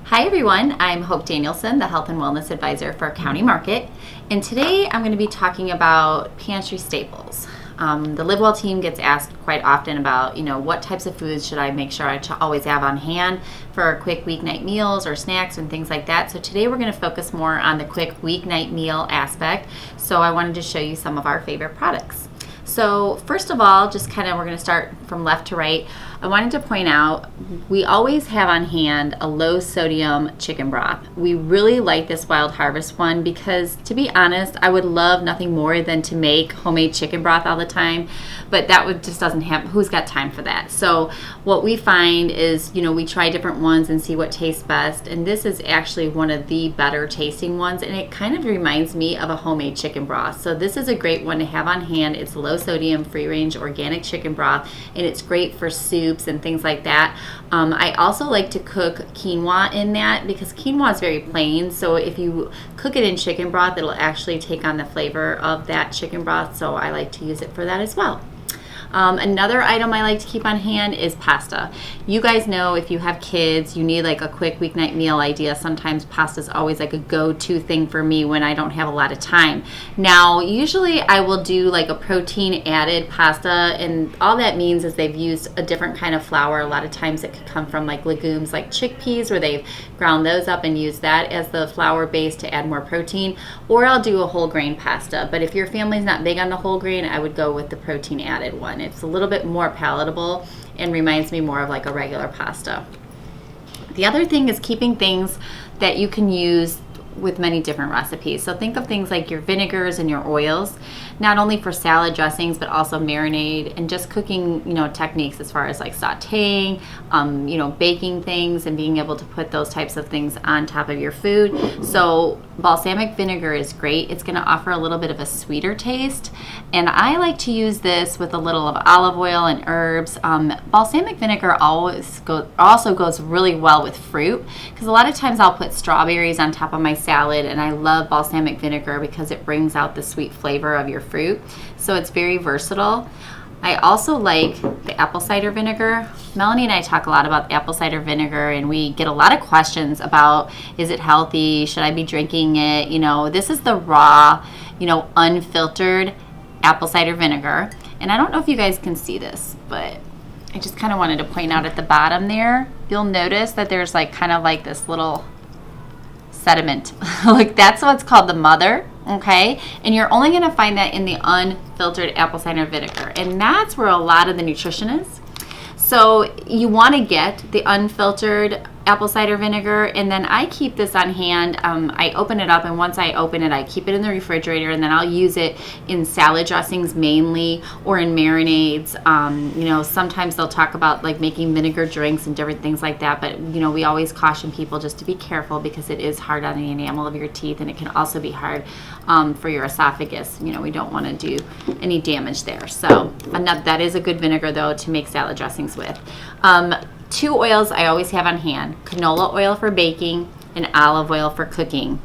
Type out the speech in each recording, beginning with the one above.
Hi everyone, I'm Hope Danielson, the Health and Wellness Advisor for County Market, and today I'm going to be talking about pantry staples. The Live Well team gets asked quite often about, what types of foods should I make sure I always have on hand for quick weeknight meals or snacks and things like that. So today we're going to focus more on the quick weeknight meal aspect. So I wanted to show you some of our favorite products. So first of all, we're going to start from left to right. I wanted to point out we always have on hand a low sodium chicken broth. We really like this Wild Harvest one because, to be honest, I would love nothing more than to make homemade chicken broth all the time, but just doesn't happen. Who's got time for that? So what we find is, we try different ones and see what tastes best, and this is actually one of the better tasting ones, and it kind of reminds me of a homemade chicken broth. So this is a great one to have on hand. It's low sodium, free range organic chicken broth, and it's great for soups and things like that. I also like to cook quinoa in that because quinoa is very plain, so if you cook it in chicken broth, it'll actually take on the flavor of that chicken broth, so I like to use it for that as well. Another item I like to keep on hand is pasta. You guys know if you have kids, you need like a quick weeknight meal idea. Sometimes pasta is always like a go-to thing for me when I don't have a lot of time. Now, usually I will do like a protein added pasta, and all that means is they've used a different kind of flour. A lot of times it could come from like legumes like chickpeas, where they've ground those up and used that as the flour base to add more protein, or I'll do a whole grain pasta. But if your family's not big on the whole grain, I would go with the protein added one. It's a little bit more palatable and reminds me more of like a regular pasta. The other thing is keeping things that you can use with many different recipes. So think of things like your vinegars and your oils, not only for salad dressings, but also marinade and just cooking, techniques as far as like sauteing, baking things and being able to put those types of things on top of your food. So balsamic vinegar is great. It's going to offer a little bit of a sweeter taste. And I like to use this with a little of olive oil and herbs. Balsamic vinegar also goes really well with fruit, because a lot of times I'll put strawberries on top of my salad, and I love balsamic vinegar because it brings out the sweet flavor of your fruit. So it's very versatile. I also like the apple cider vinegar. Melanie and I talk a lot about apple cider vinegar, and we get a lot of questions about, is it healthy? Should I be drinking it? This is the raw, unfiltered apple cider vinegar. And I don't know if you guys can see this, but I just kind of wanted to point out at the bottom there, you'll notice that there's kind of this little sediment. Like, that's what's called the mother, okay? And you're only going to find that in the unfiltered apple cider vinegar, and that's where a lot of the nutrition is. So you want to get the unfiltered apple cider vinegar, and then I keep this on hand. I open it up, and once I open it, I keep it in the refrigerator, and then I'll use it in salad dressings mainly, or in marinades. Sometimes they'll talk about making vinegar drinks and different things like that, but we always caution people just to be careful, because it is hard on the enamel of your teeth, and it can also be hard for your esophagus. We don't want to do any damage there. So that is a good vinegar though to make salad dressings with. Two oils I always have on hand: canola oil for baking and olive oil for cooking.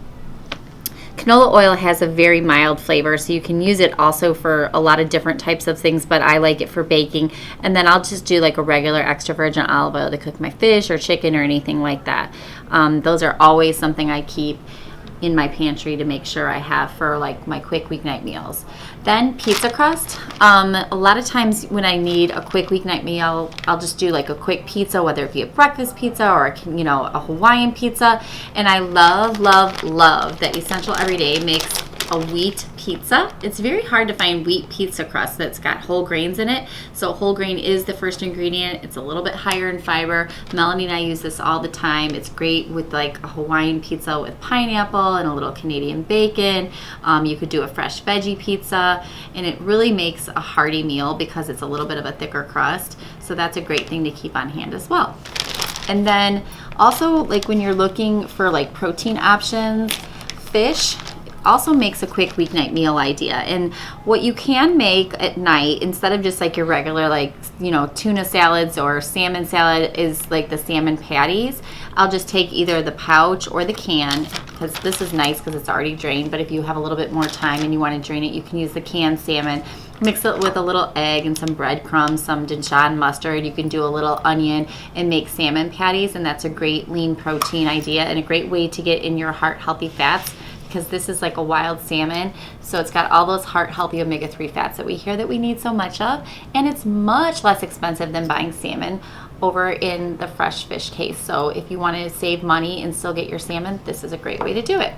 Canola oil has a very mild flavor, so you can use it also for a lot of different types of things, but I like it for baking. And then I'll just do a regular extra virgin olive oil to cook my fish or chicken or anything like that. Those are always something I keep in my pantry to make sure I have for my quick weeknight meals. Then pizza crust. A lot of times when I need a quick weeknight meal, I'll just do a quick pizza, whether it be a breakfast pizza or a Hawaiian pizza. And I love that Essential Everyday makes a wheat pizza. It's very hard to find wheat pizza crust that's got whole grains in it. So whole grain is the first ingredient. It's a little bit higher in fiber. Melanie and I use this all the time. It's great with a Hawaiian pizza with pineapple and a little Canadian bacon. You could do a fresh veggie pizza, and it really makes a hearty meal because it's a little bit of a thicker crust. So that's a great thing to keep on hand as well. And then also when you're looking for protein options, fish also makes a quick weeknight meal idea. And what you can make at night, instead of just your regular tuna salads or salmon salad, is the salmon patties. I'll just take either the pouch or the can, because this is nice because it's already drained, but if you have a little bit more time and you want to drain it, you can use the canned salmon. Mix it with a little egg and some breadcrumbs, some Dijon mustard. You can do a little onion and make salmon patties, and that's a great lean protein idea and a great way to get in your heart healthy fats, because this is like a wild salmon, so it's got all those heart healthy omega-3 fats that we hear that we need so much of, and it's much less expensive than buying salmon over in the fresh fish case. So if you want to save money and still get your salmon, this is a great way to do it.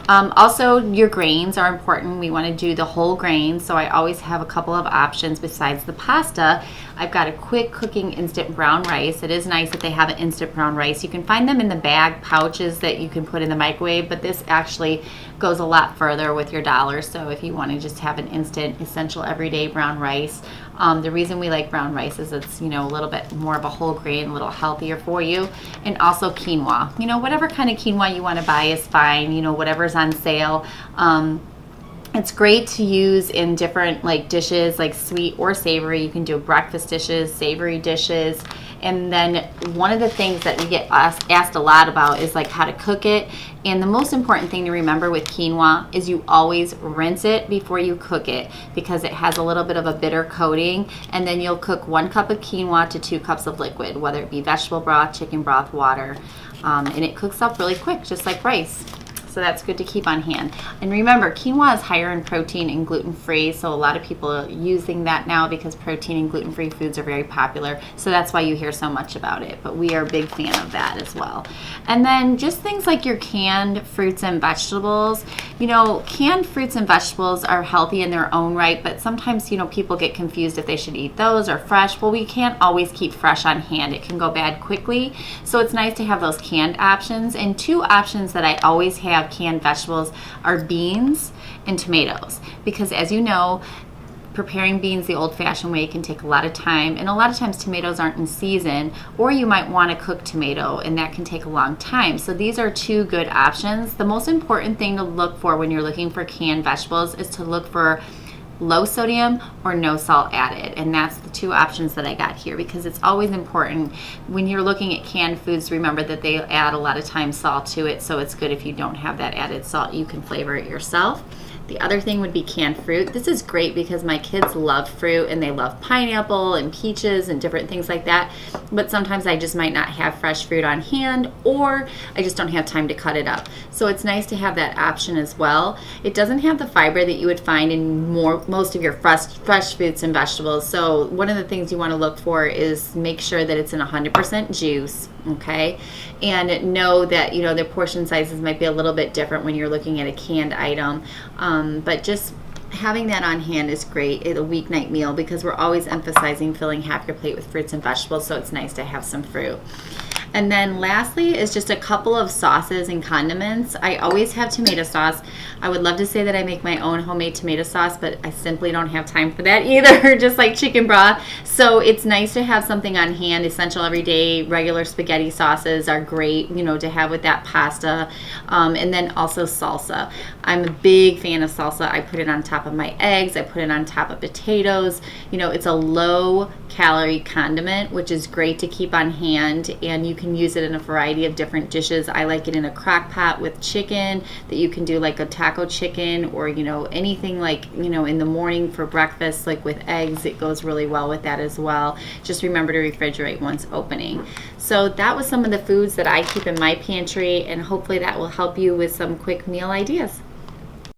Also, your grains are important. We want to do the whole grain, so I always have a couple of options besides the pasta. I've got a quick cooking instant brown rice. It is nice that they have an instant brown rice. You can find them in the bag pouches that you can put in the microwave, but this actually goes a lot further with your dollars. So if you want to just have an instant, essential, everyday brown rice, the reason we like brown rice is it's, a little bit more of a whole grain, a little healthier for you. And also quinoa. Whatever kind of quinoa you want to buy is fine, whatever's on sale. It's great to use in different dishes, like sweet or savory. You can do breakfast dishes, savory dishes. And then one of the things that we get asked a lot about is how to cook it. And the most important thing to remember with quinoa is you always rinse it before you cook it, because it has a little bit of a bitter coating. And then you'll cook 1 cup of quinoa to 2 cups of liquid, whether it be vegetable broth, chicken broth, water. And it cooks up really quick, just like rice. So that's good to keep on hand. And remember, quinoa is higher in protein and gluten-free, so a lot of people are using that now because protein and gluten-free foods are very popular. So that's why you hear so much about it, but we are a big fan of that as well. And then just things like your canned fruits and vegetables. Canned fruits and vegetables are healthy in their own right, but sometimes, people get confused if they should eat those or fresh. Well, we can't always keep fresh on hand. It can go bad quickly. So it's nice to have those canned options. And 2 options that I always have canned vegetables are beans and tomatoes, because as you know, preparing beans the old-fashioned way can take a lot of time, and a lot of times tomatoes aren't in season, or you might want to cook tomato, and that can take a long time. So these are 2 good options. The most important thing to look for when you're looking for canned vegetables is to look for low sodium or no salt added, and that's the 2 options that I got here, because it's always important when you're looking at canned foods, remember that they add a lot of times salt to it, so it's good if you don't have that added salt. You can flavor it yourself. The other thing would be canned fruit. This is great because my kids love fruit, and they love pineapple and peaches and different things like that, but sometimes I just might not have fresh fruit on hand, or I just don't have time to cut it up. So it's nice to have that option as well. It doesn't have the fiber that you would find in most of your fresh fruits and vegetables. So one of the things you want to look for is make sure that it's in 100% juice, okay? And know that, the portion sizes might be a little bit different when you're looking at a canned item. But just having that on hand is great at a weeknight meal, because we're always emphasizing filling half your plate with fruits and vegetables, so it's nice to have some fruit. And then lastly is just a couple of sauces and condiments. I always have tomato sauce. I would love to say that I make my own homemade tomato sauce, but I simply don't have time for that either, just like chicken broth. So it's nice to have something on hand. Essential everyday regular spaghetti sauces are great, to have with that pasta. And then also salsa. I'm a big fan of salsa. I put it on top of my eggs. I put it on top of potatoes. It's a low calorie condiment, which is great to keep on hand, and you can use it in a variety of different dishes. I like it in a crock pot with chicken that you can do like a taco chicken, or anything in the morning for breakfast, like with eggs. It goes really well with that as well. Just remember to refrigerate once opening. So that was some of the foods that I keep in my pantry, and hopefully that will help you with some quick meal ideas.